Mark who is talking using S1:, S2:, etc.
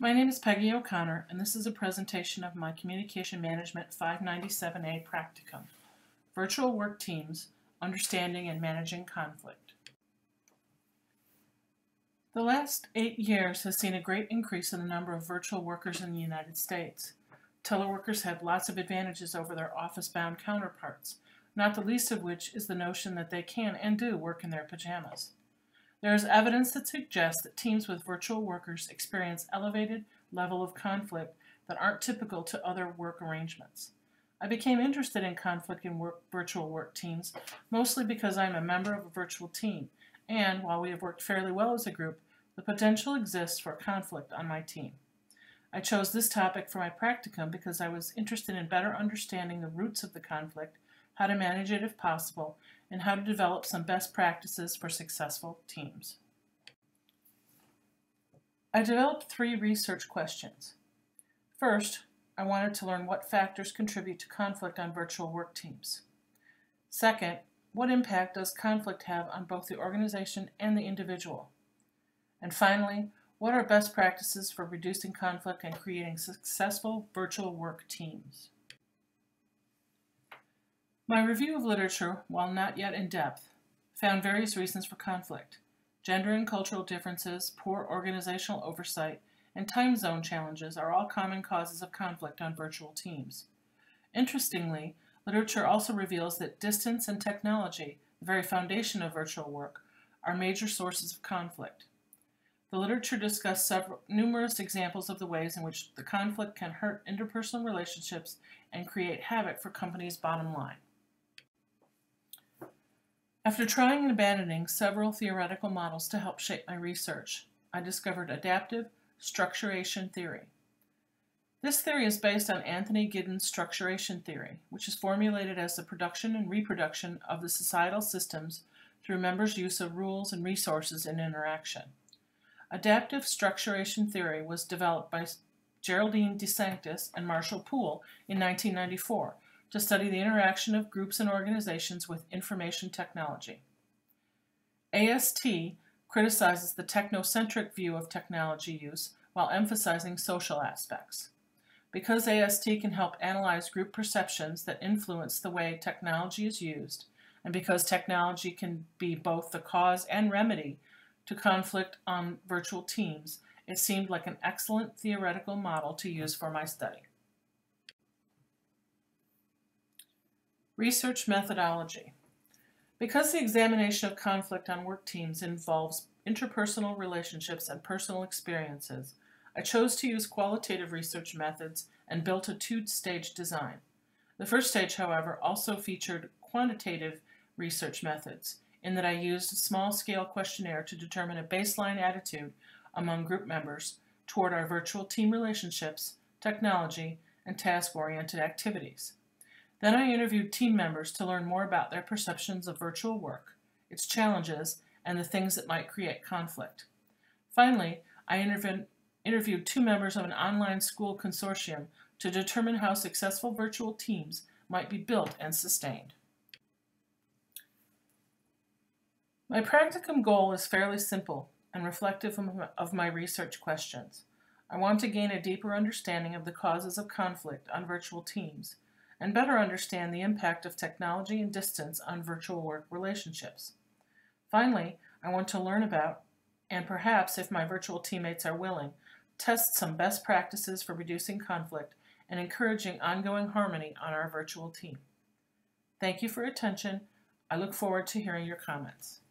S1: My name is Peggy O'Connor, and this is a presentation of my Communication Management 597A Practicum, Virtual Work Teams, Understanding and Managing Conflict. The last 8 years has seen a great increase in the number of virtual workers in the United States. Teleworkers have lots of advantages over their office-bound counterparts, not the least of which is the notion that they can and do work in their pajamas. There is evidence that suggests that teams with virtual workers experience elevated level of conflict that aren't typical to other work arrangements. I became interested in conflict in virtual work teams mostly because I'm a member of a virtual team, and while we have worked fairly well as a group, the potential exists for conflict on my team. I chose this topic for my practicum because I was interested in better understanding the roots of the conflict, how to manage it if possible, and how to develop some best practices for successful teams. I developed 3 research questions. First, I wanted to learn what factors contribute to conflict on virtual work teams. Second, what impact does conflict have on both the organization and the individual? And finally, what are best practices for reducing conflict and creating successful virtual work teams? My review of literature, while not yet in depth, found various reasons for conflict. Gender and cultural differences, poor organizational oversight, and time zone challenges are all common causes of conflict on virtual teams. Interestingly, literature also reveals that distance and technology, the very foundation of virtual work, are major sources of conflict. The literature discussed numerous examples of the ways in which the conflict can hurt interpersonal relationships and create havoc for companies' bottom line. After trying and abandoning several theoretical models to help shape my research, I discovered adaptive structuration theory. This theory is based on Anthony Giddens' structuration theory, which is formulated as the production and reproduction of the societal systems through members' use of rules and resources in interaction. Adaptive structuration theory was developed by Geraldine DeSanctis and Marshall Poole in 1994 to study the interaction of groups and organizations with information technology. AST criticizes the technocentric view of technology use while emphasizing social aspects. Because AST can help analyze group perceptions that influence the way technology is used, and because technology can be both the cause and remedy to conflict on virtual teams, it seemed like an excellent theoretical model to use for my study. Research methodology. Because the examination of conflict on work teams involves interpersonal relationships and personal experiences, I chose to use qualitative research methods and built a 2-stage design. The first stage, however, also featured quantitative research methods, in that I used a small-scale questionnaire to determine a baseline attitude among group members toward our virtual team relationships, technology, and task-oriented activities. Then I interviewed team members to learn more about their perceptions of virtual work, its challenges, and the things that might create conflict. Finally, I interviewed 2 members of an online school consortium to determine how successful virtual teams might be built and sustained. My practicum goal is fairly simple and reflective of my research questions. I want to gain a deeper understanding of the causes of conflict on virtual teams and better understand the impact of technology and distance on virtual work relationships. Finally, I want to learn about, and perhaps if my virtual teammates are willing, test some best practices for reducing conflict and encouraging ongoing harmony on our virtual team. Thank you for your attention. I look forward to hearing your comments.